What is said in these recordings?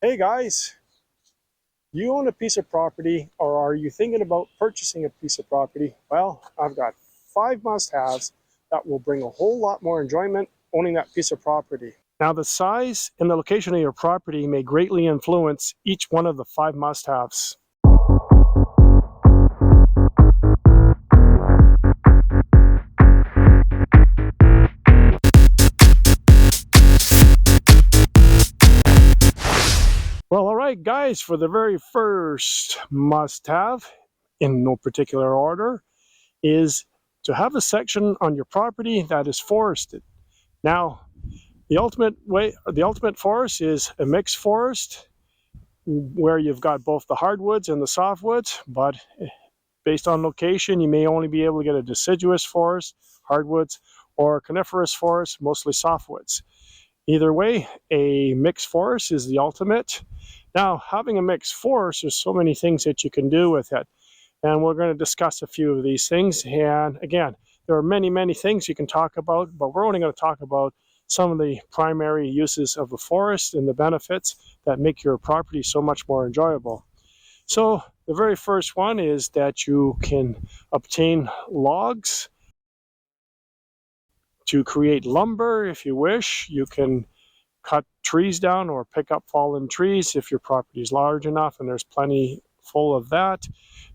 Hey guys, you own a piece of property or are you thinking about purchasing a piece of property? Well, I've got 5 must-haves that will bring a whole lot more enjoyment owning that piece of property. Now, the size and the location of your property may greatly influence each one of the 5 must-haves. Well, all right, guys, for the very first must-have, in no particular order, is to have a section on your property that is forested. Now, the ultimate forest is a mixed forest where you've got both the hardwoods and the softwoods, but based on location, you may only be able to get a deciduous forest, hardwoods, or a coniferous forest, mostly softwoods. Either way, a mixed forest is the ultimate. Now, having a mixed forest, there's so many things that you can do with it. And we're going to discuss a few of these things. And again, there are many, many things you can talk about, but we're only going to talk about some of the primary uses of the forest and the benefits that make your property so much more enjoyable. So the very first one is that you can obtain logs to create lumber if you wish. You can cut trees down or pick up fallen trees if your property is large enough and there's plenty full of that.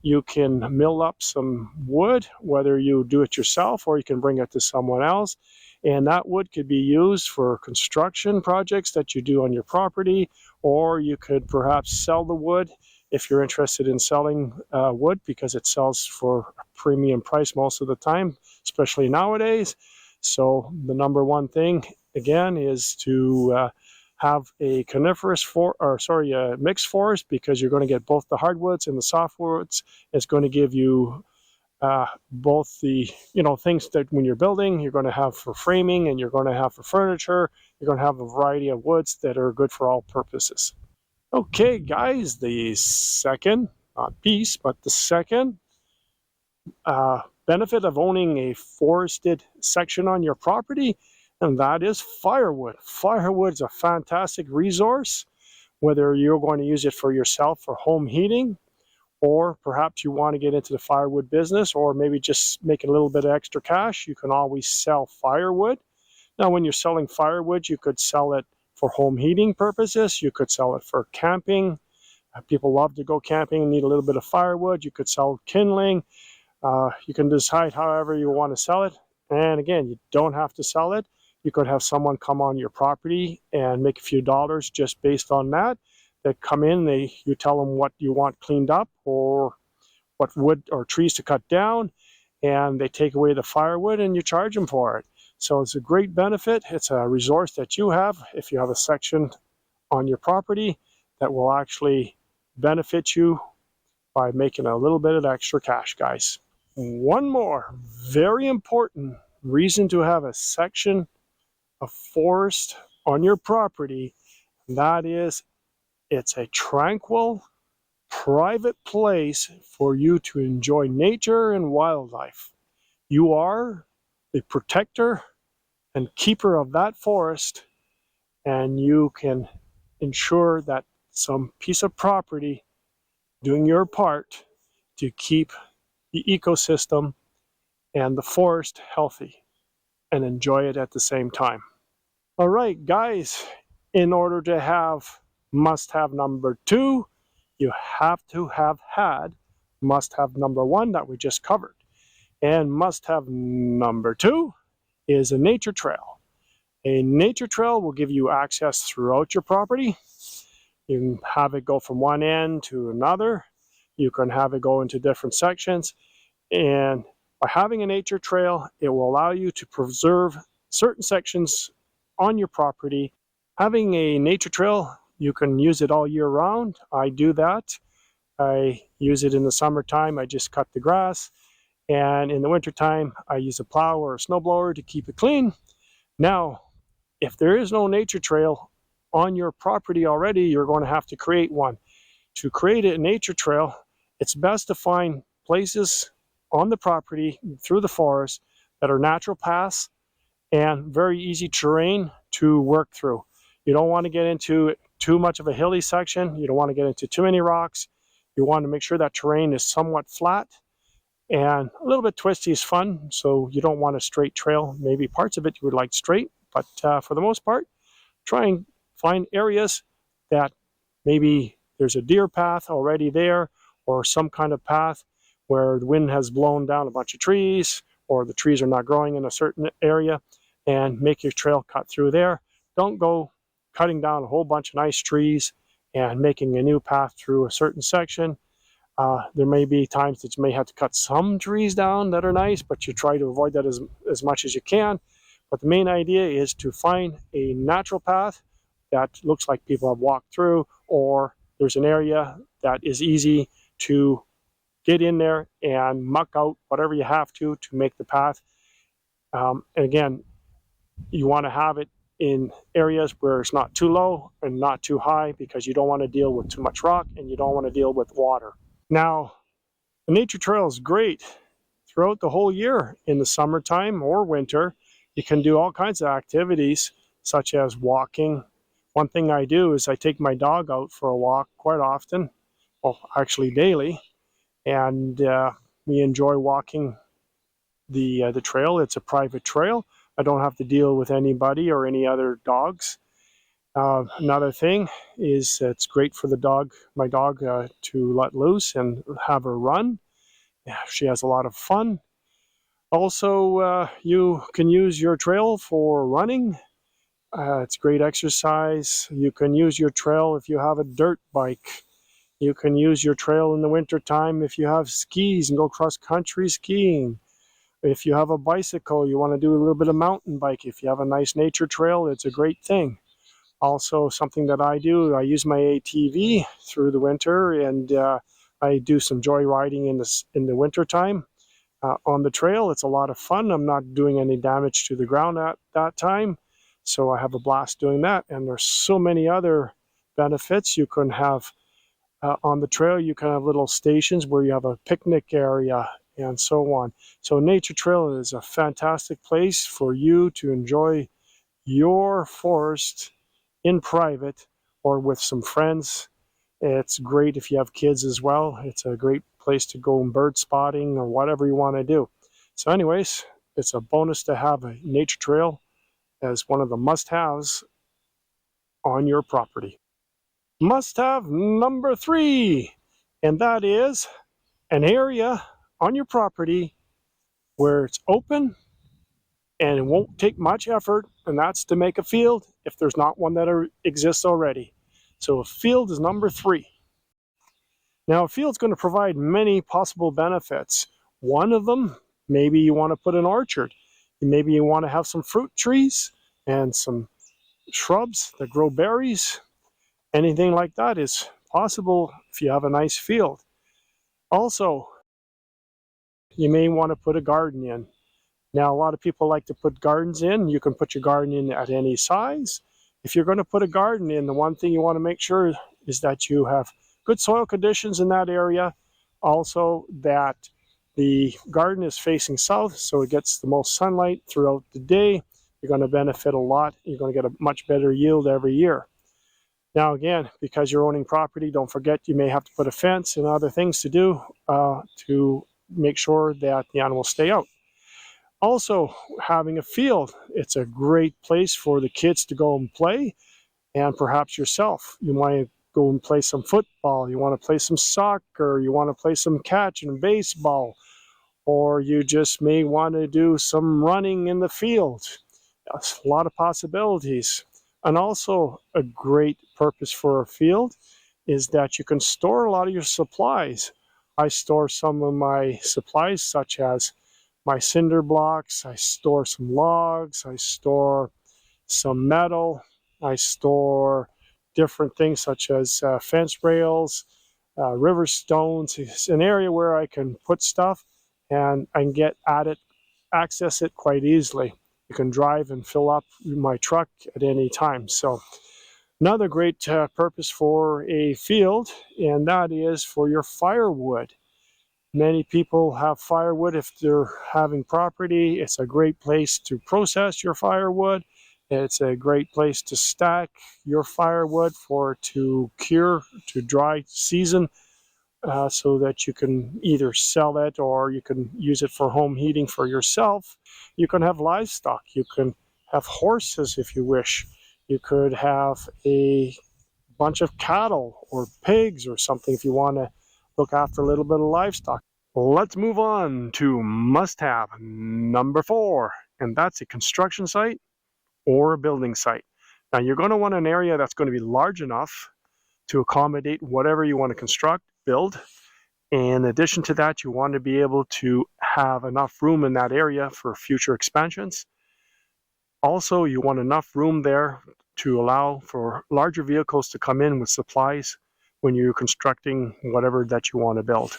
You can mill up some wood, whether you do it yourself or you can bring it to someone else. And that wood could be used for construction projects that you do on your property, or you could perhaps sell the wood if you're interested in selling wood, because it sells for a premium price most of the time, especially nowadays. So the number one thing, again, is to have a mixed forest, because you're going to get both the hardwoods and the softwoods. It's going to give you both the things that when you're building, you're going to have for framing and you're going to have for furniture. You're going to have a variety of woods that are good for all purposes. Okay, guys, the second, not piece, but the second benefit of owning a forested section on your property, and that is firewood. Firewood is a fantastic resource, whether you're going to use it for yourself for home heating, or perhaps you want to get into the firewood business, or maybe just make a little bit of extra cash. You can always sell firewood. Now, when you're selling firewood, you could sell it for home heating purposes. You could sell it for camping. People love to go camping and need a little bit of firewood. You could sell kindling. You can decide however you want to sell it. And again, you don't have to sell it. You could have someone come on your property and make a few dollars just based on that. They come in, you tell them what you want cleaned up or what wood or trees to cut down, and they take away the firewood and you charge them for it. So it's a great benefit. It's a resource that you have if you have a section on your property that will actually benefit you by making a little bit of extra cash, guys. One more very important reason to have a section of forest on your property, and that is it's a tranquil, private place for you to enjoy nature and wildlife. You are the protector and keeper of that forest, and you can ensure that some piece of property doing your part to keep the ecosystem and the forest healthy and enjoy it at the same time. All right, guys, in order to have must-have number 2, you have to have had must-have number 1 that we just covered. And must-have number 2 is a nature trail. A nature trail will give you access throughout your property. You can have it go from one end to another. You can have it go into different sections. And by having a nature trail, it will allow you to preserve certain sections on your property. Having a nature trail, you can use it all year round. I do that. I use it in the summertime. I just cut the grass. And in the wintertime, I use a plow or a snowblower to keep it clean. Now, if there is no nature trail on your property already, you're going to have to create one. To create a nature trail, it's best to find places on the property through the forest that are natural paths and very easy terrain to work through. You don't want to get into too much of a hilly section. You don't want to get into too many rocks. You want to make sure that terrain is somewhat flat, and a little bit twisty is fun. So you don't want a straight trail. Maybe parts of it you would like straight, but for the most part, try and find areas that maybe there's a deer path already there, or some kind of path where the wind has blown down a bunch of trees, or the trees are not growing in a certain area, and make your trail cut through there. Don't go cutting down a whole bunch of nice trees and making a new path through a certain section. There may be times that you may have to cut some trees down that are nice, but you try to avoid that as much as you can. But the main idea is to find a natural path that looks like people have walked through, or there's an area that is easy to get in there and muck out whatever you have to make the path. And again, you want to have it in areas where it's not too low and not too high, because you don't want to deal with too much rock and you don't want to deal with water. Now, the nature trail is great throughout the whole year. In the summertime or winter, you can do all kinds of activities such as walking. One thing I do is I take my dog out for a walk quite often, well, actually daily, and we enjoy walking the trail. It's a private trail. I don't have to deal with anybody or any other dogs. Another thing is it's great for the dog, my dog, to let loose and have her run. She has a lot of fun. Also, you can use your trail for running. It's great exercise. You can use your trail if you have a dirt bike. You can use your trail in the winter time if you have skis and go cross-country skiing. If you have a bicycle, you want to do a little bit of mountain bike. If you have a nice nature trail, it's a great thing. Also, something that I do, I use my ATV through the winter, and I do some joy riding in the winter time on the trail. It's a lot of fun. I'm not doing any damage to the ground at that time, so I have a blast doing that. And there's so many other benefits. You can have on the trail, you can have little stations where you have a picnic area and so on. So nature trail is a fantastic place for you to enjoy your forest in private or with some friends. It's great if you have kids as well. It's a great place to go bird spotting or whatever you want to do. So anyways, it's a bonus to have a nature trail as one of the must-haves on your property. Must-have number 3, and that is an area on your property where it's open and it won't take much effort, and that's to make a field if there's not one that exists already. So a field is number 3. Now, a field's going to provide many possible benefits. One of them, maybe you want to put an orchard. Maybe you want to have some fruit trees and some shrubs that grow berries. Anything like that is possible if you have a nice field. Also, you may want to put a garden in. Now, a lot of people like to put gardens in. You can put your garden in at any size. If you're going to put a garden in, the one thing you want to make sure is that you have good soil conditions in that area. Also, that the garden is facing south, so it gets the most sunlight throughout the day. You're going to benefit a lot. You're going to get a much better yield every year. Now, again, because you're owning property, don't forget you may have to put a fence and other things to do to make sure that the animals stay out. Also, having a field, it's a great place for the kids to go and play, and perhaps yourself. You might go and play some football, you want to play some soccer, you want to play some catch and baseball, or you just may want to do some running in the field. A lot of possibilities. And also a great purpose for a field is that you can store a lot of your supplies. I store some of my supplies such as my cinder blocks, I store some logs, I store some metal, I store different things such as fence rails, river stones. It's an area where I can put stuff and I can get at it, access it quite easily. You can drive and fill up my truck at any time. So another great purpose for a field, and that is for your firewood. Many people have firewood if they're having property. It's a great place to process your firewood. It's a great place to stack your firewood for it to cure, to dry season, so that you can either sell it or you can use it for home heating for yourself. You can have livestock. You can have horses if you wish. You could have a bunch of cattle or pigs or something if you want to look after a little bit of livestock. Let's move on to must-have number 4, and that's a construction site or a building site. Now you're going to want an area that's going to be large enough to accommodate whatever you want to construct, build. In addition to that, you want to be able to have enough room in that area for future expansions. Also, you want enough room there to allow for larger vehicles to come in with supplies when you're constructing whatever that you want to build.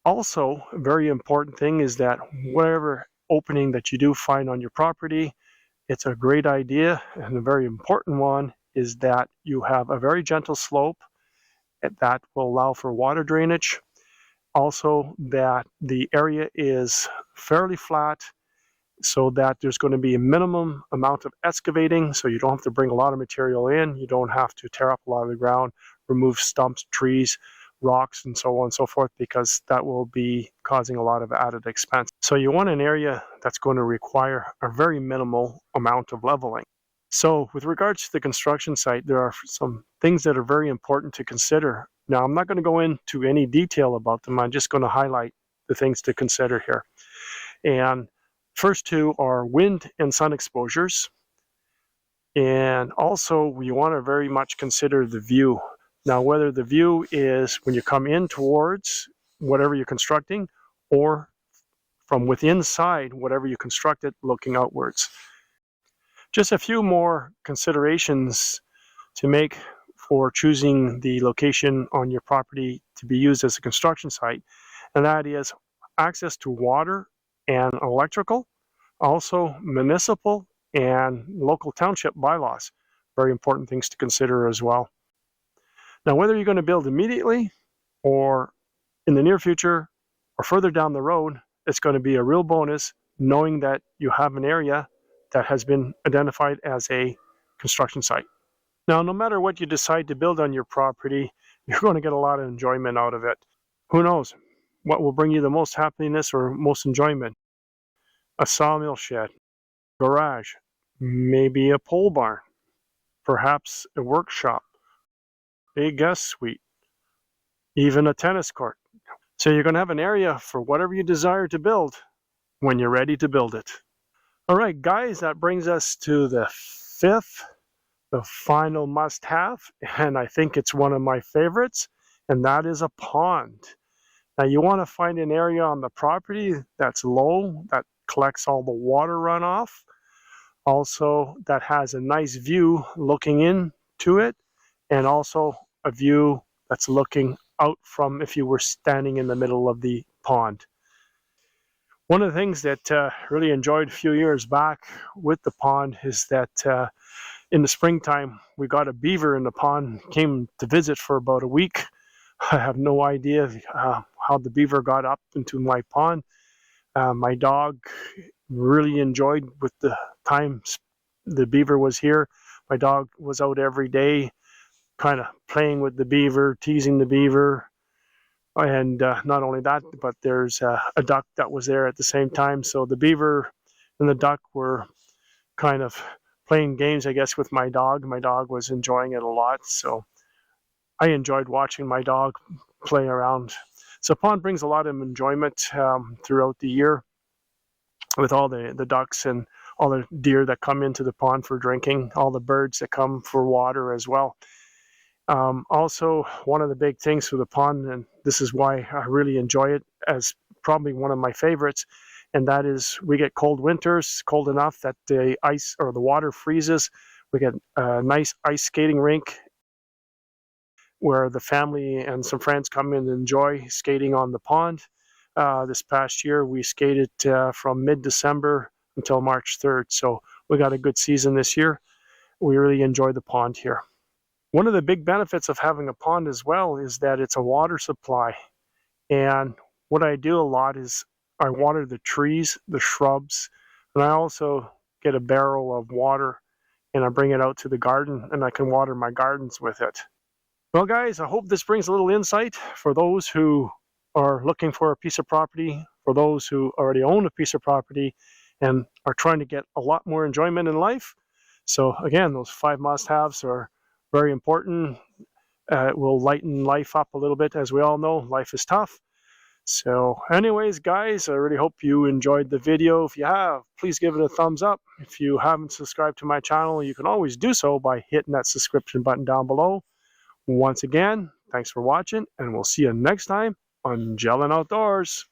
Also, a very important thing is that whatever opening that you do find on your property, it's a great idea, and a very important one is that you have a very gentle slope that will allow for water drainage. Also, that the area is fairly flat so that there's going to be a minimum amount of excavating, so you don't have to bring a lot of material in, you don't have to tear up a lot of the ground, remove stumps, trees, rocks, and so on and so forth, because that will be causing a lot of added expense. So you want an area that's going to require a very minimal amount of leveling. So with regards to the construction site, there are some things that are very important to consider. Now, I'm not going to go into any detail about them. I'm just going to highlight the things to consider here. And first two are wind and sun exposures. And also, you want to very much consider the view. Now, whether the view is when you come in towards whatever you're constructing, or from within inside whatever you constructed looking outwards. Just a few more considerations to make for choosing the location on your property to be used as a construction site, and that is access to water and electrical, also municipal and local township bylaws. Very important things to consider as well. Now, whether you're going to build immediately or in the near future or further down the road, it's going to be a real bonus knowing that you have an area that has been identified as a construction site. Now, no matter what you decide to build on your property, you're going to get a lot of enjoyment out of it. Who knows what will bring you the most happiness or most enjoyment? A sawmill shed, garage, maybe a pole barn, perhaps a workshop, a guest suite, even a tennis court. So you're going to have an area for whatever you desire to build when you're ready to build it. All right, guys, that brings us to the 5th, the final must-have, and I think it's one of my favorites, and that is a pond. Now, you want to find an area on the property that's low, that collects all the water runoff, also that has a nice view looking into it, and also a view that's looking out from if you were standing in the middle of the pond. One of the things that really enjoyed a few years back with the pond is that in the springtime, we got a beaver in the pond, came to visit for about a week. I have no idea how the beaver got up into my pond. My dog really enjoyed with the time the beaver was here. My dog was out every day, kind of playing with the beaver, teasing the beaver. And not only that, but there's a duck that was there at the same time. So the beaver and the duck were kind of playing games, I guess, with my dog. My dog was enjoying it a lot. So I enjoyed watching my dog play around. So pond brings a lot of enjoyment throughout the year with all the ducks and all the deer that come into the pond for drinking, all the birds that come for water as well. Also, one of the big things for the pond, and this is why I really enjoy it as probably one of my favorites, and that is we get cold winters, cold enough that the ice or the water freezes. We get a nice ice skating rink where the family and some friends come in and enjoy skating on the pond. This past year, we skated from mid-December until March 3rd, so we got a good season this year. We really enjoy the pond here. One of the big benefits of having a pond as well is that it's a water supply. And what I do a lot is I water the trees, the shrubs, and I also get a barrel of water and I bring it out to the garden and I can water my gardens with it. Well guys, I hope this brings a little insight for those who are looking for a piece of property, for those who already own a piece of property and are trying to get a lot more enjoyment in life. So again, those 5 must-haves are very important. It will lighten life up a little bit. As we all know, life is tough. So anyways, guys, I really hope you enjoyed the video. If you have, please give it a thumbs up. If you haven't subscribed to my channel, you can always do so by hitting that subscription button down below. Once again, thanks for watching, and we'll see you next time on Gelling Outdoors.